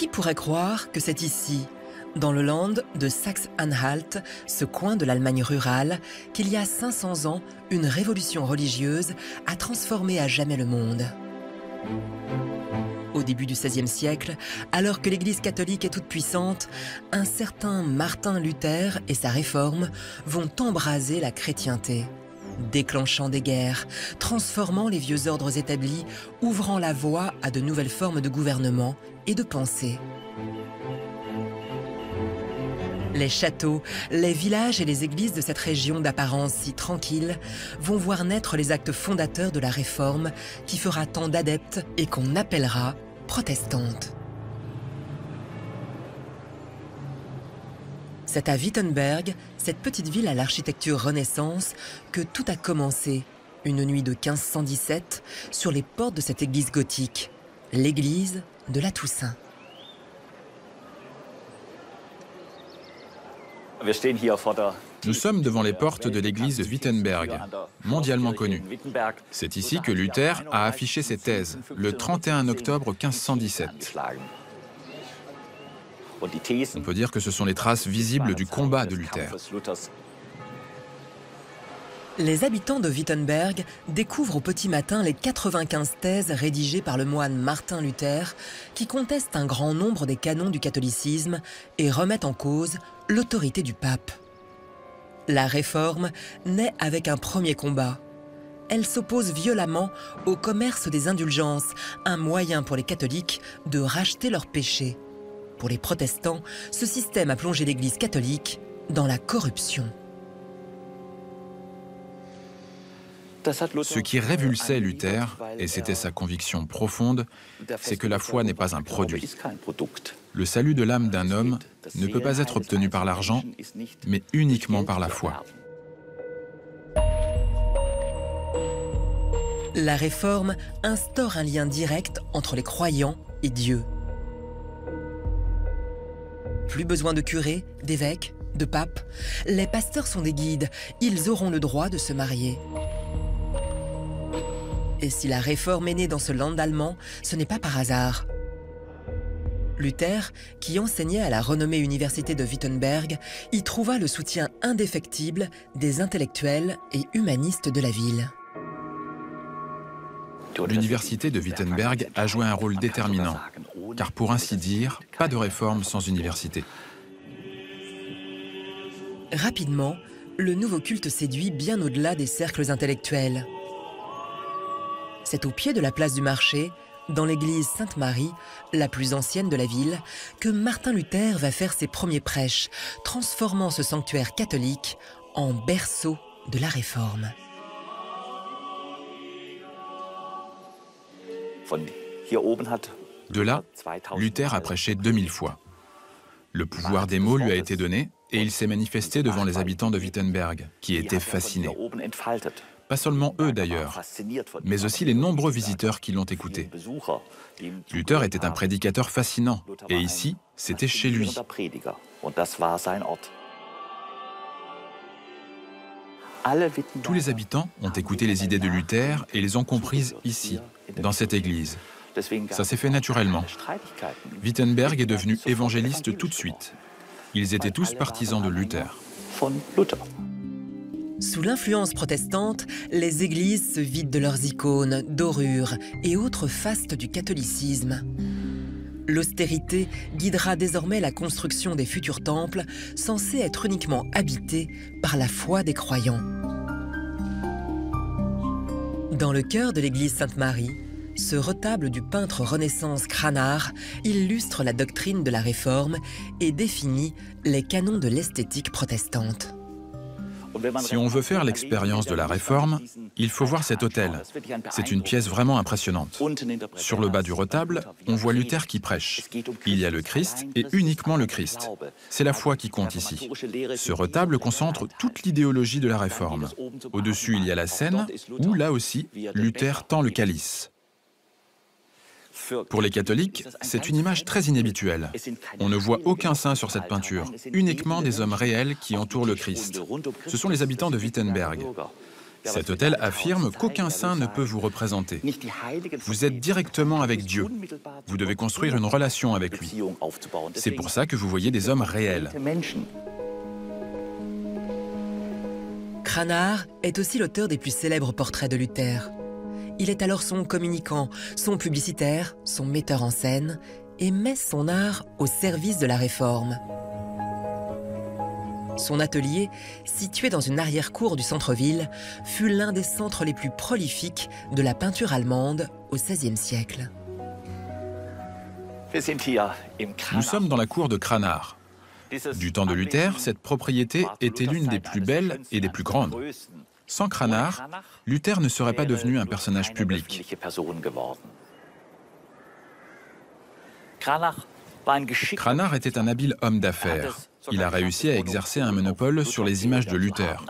Qui pourrait croire que c'est ici, dans le land de Saxe-Anhalt, ce coin de l'Allemagne rurale, qu'il y a 500 ans, une révolution religieuse a transformé à jamais le monde. Au début du XVIe siècle, alors que l'Église catholique est toute puissante, un certain Martin Luther et sa réforme vont embraser la chrétienté, déclenchant des guerres, transformant les vieux ordres établis, ouvrant la voie à de nouvelles formes de gouvernement et de pensée. Les châteaux, les villages et les églises de cette région d'apparence si tranquille vont voir naître les actes fondateurs de la réforme qui fera tant d'adeptes et qu'on appellera protestante. C'est à Wittenberg, cette petite ville à l'architecture Renaissance, que tout a commencé, une nuit de 1517, sur les portes de cette église gothique, l'église de la Toussaint. Nous sommes devant les portes de l'église de Wittenberg, mondialement connue. C'est ici que Luther a affiché ses thèses, le 31 octobre 1517. On peut dire que ce sont les traces visibles du combat de Luther. Les habitants de Wittenberg découvrent au petit matin les 95 thèses rédigées par le moine Martin Luther qui contestent un grand nombre des canons du catholicisme et remettent en cause l'autorité du pape. La réforme naît avec un premier combat. Elle s'oppose violemment au commerce des indulgences, un moyen pour les catholiques de racheter leurs péchés. Pour les protestants, ce système a plongé l'Église catholique dans la corruption. Ce qui révulsait Luther, et c'était sa conviction profonde, c'est que la foi n'est pas un produit. Le salut de l'âme d'un homme ne peut pas être obtenu par l'argent, mais uniquement par la foi. La réforme instaure un lien direct entre les croyants et Dieu. Plus besoin de curés, d'évêques, de papes. Les pasteurs sont des guides, ils auront le droit de se marier. Et si la réforme est née dans ce land allemand, ce n'est pas par hasard. Luther, qui enseignait à la renommée université de Wittenberg, y trouva le soutien indéfectible des intellectuels et humanistes de la ville. L'université de Wittenberg a joué un rôle déterminant, car pour ainsi dire, pas de réforme sans université. Rapidement, le nouveau culte séduit bien au-delà des cercles intellectuels. C'est au pied de la place du marché, dans l'église Sainte-Marie, la plus ancienne de la ville, que Martin Luther va faire ses premiers prêches, transformant ce sanctuaire catholique en berceau de la Réforme. De là, Luther a prêché 2000 fois. Le pouvoir des mots lui a été donné et il s'est manifesté devant les habitants de Wittenberg, qui étaient fascinés. Pas seulement eux d'ailleurs, mais aussi les nombreux visiteurs qui l'ont écouté. Luther était un prédicateur fascinant, et ici, c'était chez lui. Tous les habitants ont écouté les idées de Luther et les ont comprises ici, dans cette église. Ça s'est fait naturellement. Wittenberg est devenu évangéliste tout de suite. Ils étaient tous partisans de Luther. Sous l'influence protestante, les églises se vident de leurs icônes, dorures et autres fastes du catholicisme. L'austérité guidera désormais la construction des futurs temples, censés être uniquement habités par la foi des croyants. Dans le chœur de l'église Sainte-Marie, ce retable du peintre Renaissance Cranach illustre la doctrine de la Réforme et définit les canons de l'esthétique protestante. Si on veut faire l'expérience de la Réforme, il faut voir cet autel. C'est une pièce vraiment impressionnante. Sur le bas du retable, on voit Luther qui prêche. Il y a le Christ et uniquement le Christ. C'est la foi qui compte ici. Ce retable concentre toute l'idéologie de la Réforme. Au-dessus, il y a la scène où, là aussi, Luther tend le calice. Pour les catholiques, c'est une image très inhabituelle. On ne voit aucun saint sur cette peinture, uniquement des hommes réels qui entourent le Christ. Ce sont les habitants de Wittenberg. Cet autel affirme qu'aucun saint ne peut vous représenter. Vous êtes directement avec Dieu. Vous devez construire une relation avec lui. C'est pour ça que vous voyez des hommes réels. Cranach est aussi l'auteur des plus célèbres portraits de Luther. Il est alors son communicant, son publicitaire, son metteur en scène et met son art au service de la réforme. Son atelier, situé dans une arrière-cour du centre-ville, fut l'un des centres les plus prolifiques de la peinture allemande au XVIe siècle. Nous sommes dans la cour de Cranach. Du temps de Luther, cette propriété était l'une des plus belles et des plus grandes. Sans Cranach, Luther ne serait pas devenu un personnage public. Cranach était un habile homme d'affaires. Il a réussi à exercer un monopole sur les images de Luther.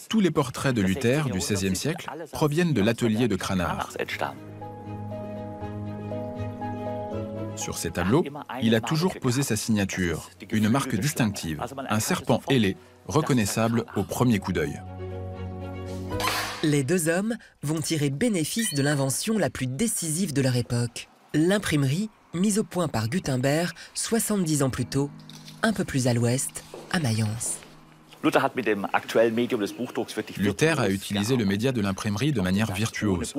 Tous les portraits de Luther du XVIe siècle proviennent de l'atelier de Cranach. Sur ces tableaux, il a toujours posé sa signature, une marque distinctive, un serpent ailé, reconnaissable au premier coup d'œil. Les deux hommes vont tirer bénéfice de l'invention la plus décisive de leur époque, l'imprimerie mise au point par Gutenberg 70 ans plus tôt, un peu plus à l'ouest, à Mayence. Luther a utilisé le média de l'imprimerie de manière virtuose.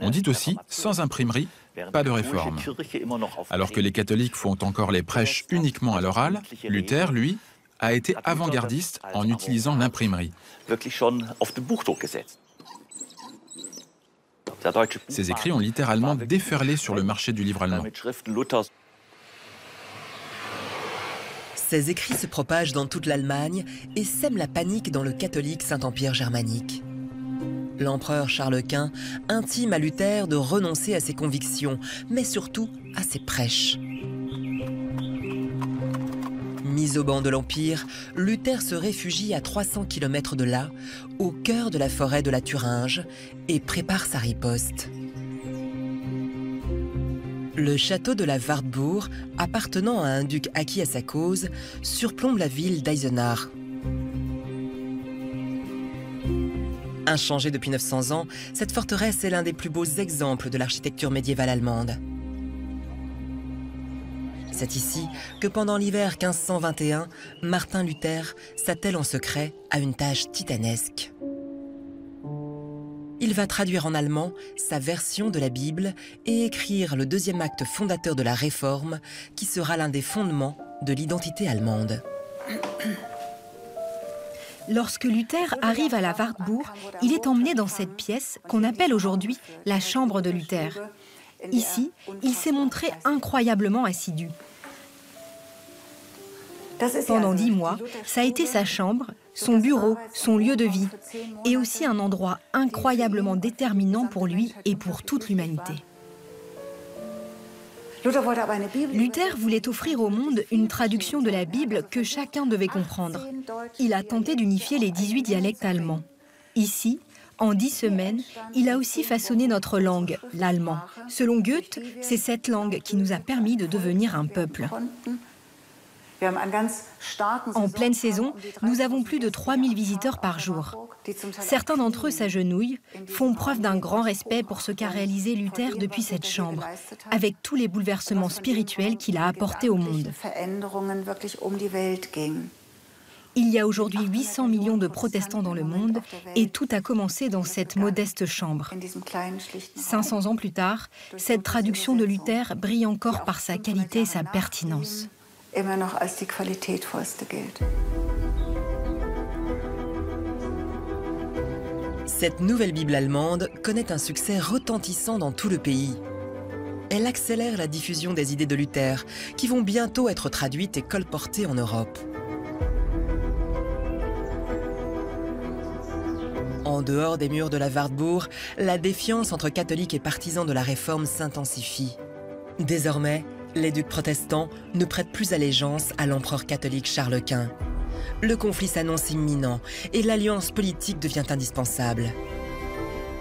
On dit aussi, sans imprimerie, pas de réforme. Alors que les catholiques font encore les prêches uniquement à l'oral, Luther, lui, a été avant-gardiste en utilisant l'imprimerie. Ses écrits ont littéralement déferlé sur le marché du livre allemand. Ces écrits se propagent dans toute l'Allemagne et sèment la panique dans le catholique Saint-Empire germanique. L'empereur Charles Quint intime à Luther de renoncer à ses convictions, mais surtout à ses prêches. Mis au ban de l'Empire, Luther se réfugie à 300 km de là, au cœur de la forêt de la Thuringe, et prépare sa riposte. Le château de la Wartburg, appartenant à un duc acquis à sa cause, surplombe la ville d'Eisenach. Inchangée depuis 900 ans, cette forteresse est l'un des plus beaux exemples de l'architecture médiévale allemande. C'est ici que pendant l'hiver 1521, Martin Luther s'attelle en secret à une tâche titanesque. Il va traduire en allemand sa version de la Bible et écrire le deuxième acte fondateur de la Réforme, qui sera l'un des fondements de l'identité allemande. Lorsque Luther arrive à la Wartburg, il est emmené dans cette pièce qu'on appelle aujourd'hui la chambre de Luther. Ici, il s'est montré incroyablement assidu. Pendant 10 mois, ça a été sa chambre, son bureau, son lieu de vie, et aussi un endroit incroyablement déterminant pour lui et pour toute l'humanité. Luther voulait offrir au monde une traduction de la Bible que chacun devait comprendre. Il a tenté d'unifier les 18 dialectes allemands. Ici, en 10 semaines, il a aussi façonné notre langue, l'allemand. Selon Goethe, c'est cette langue qui nous a permis de devenir un peuple. En pleine saison, nous avons plus de 3000 visiteurs par jour. Certains d'entre eux s'agenouillent, font preuve d'un grand respect pour ce qu'a réalisé Luther depuis cette chambre, avec tous les bouleversements spirituels qu'il a apportés au monde. Il y a aujourd'hui 800 millions de protestants dans le monde et tout a commencé dans cette modeste chambre. 500 ans plus tard, cette traduction de Luther brille encore par sa qualité et sa pertinence. Cette nouvelle Bible allemande connaît un succès retentissant dans tout le pays. Elle accélère la diffusion des idées de Luther, qui vont bientôt être traduites et colportées en Europe. En dehors des murs de la Wartburg, la défiance entre catholiques et partisans de la Réforme s'intensifie. Désormais, les ducs protestants ne prêtent plus allégeance à l'empereur catholique Charles Quint. Le conflit s'annonce imminent et l'alliance politique devient indispensable.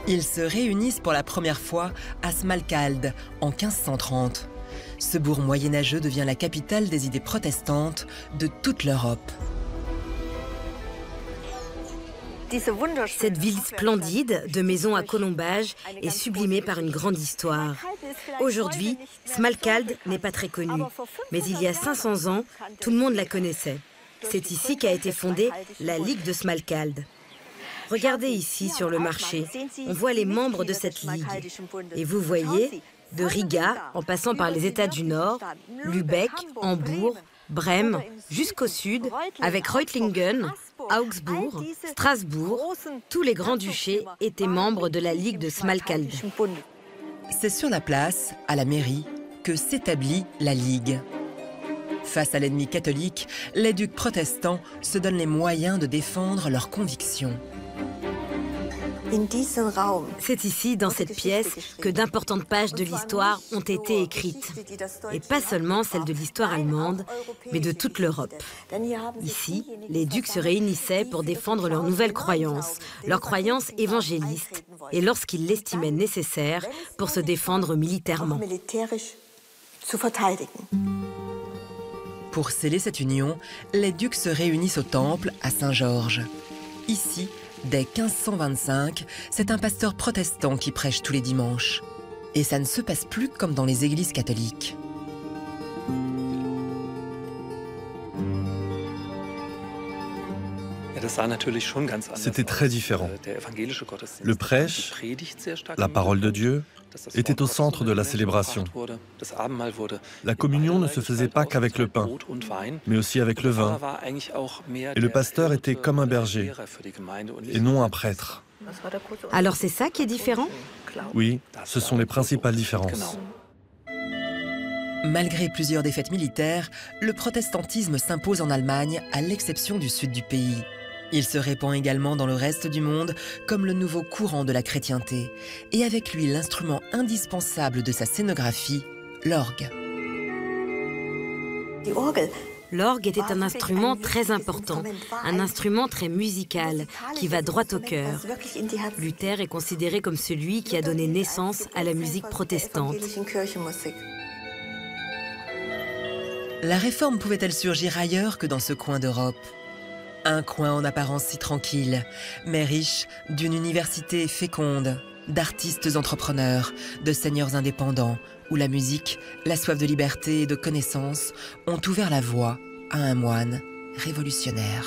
Ils se réunissent pour la première fois à Smalkalde en 1530. Ce bourg moyenâgeux devient la capitale des idées protestantes de toute l'Europe. Cette ville splendide, de maisons à colombages, est sublimée par une grande histoire. Aujourd'hui, Smalkalde n'est pas très connue, mais il y a 500 ans, tout le monde la connaissait. C'est ici qu'a été fondée la Ligue de Smalkalde. Regardez ici sur le marché, on voit les membres de cette ligue. Et vous voyez, de Riga, en passant par les États du Nord, Lübeck, Hambourg, Brême, jusqu'au sud, avec Reutlingen, Augsbourg, Strasbourg, tous les grands-duchés étaient membres de la Ligue de Smalkalde. C'est sur la place, à la mairie, que s'établit la Ligue. Face à l'ennemi catholique, les ducs protestants se donnent les moyens de défendre leurs convictions. C'est ici, dans cette pièce, que d'importantes pages de l'histoire ont été écrites. Et pas seulement celles de l'histoire allemande, mais de toute l'Europe. Ici, les ducs se réunissaient pour défendre leurs nouvelles croyances, leurs croyances évangélistes, et lorsqu'ils l'estimaient nécessaire, pour se défendre militairement. Pour sceller cette union, les ducs se réunissent au temple à Saint-Georges. Ici, dès 1525, c'est un pasteur protestant qui prêche tous les dimanches. Et ça ne se passe plus comme dans les églises catholiques. C'était très différent. Le prêche, la parole de Dieu, était au centre de la célébration. La communion ne se faisait pas qu'avec le pain, mais aussi avec le vin. Et le pasteur était comme un berger, et non un prêtre. Alors c'est ça qui est différent? Oui, ce sont les principales différences. Malgré plusieurs défaites militaires, le protestantisme s'impose en Allemagne, à l'exception du sud du pays. Il se répand également dans le reste du monde comme le nouveau courant de la chrétienté, et avec lui l'instrument indispensable de sa scénographie, l'orgue. L'orgue était un instrument très important, un instrument très musical, qui va droit au cœur. Luther est considéré comme celui qui a donné naissance à la musique protestante. La réforme pouvait-elle surgir ailleurs que dans ce coin d'Europe ? Un coin en apparence si tranquille, mais riche d'une université féconde, d'artistes entrepreneurs, de seigneurs indépendants, où la musique, la soif de liberté et de connaissance ont ouvert la voie à un moine révolutionnaire.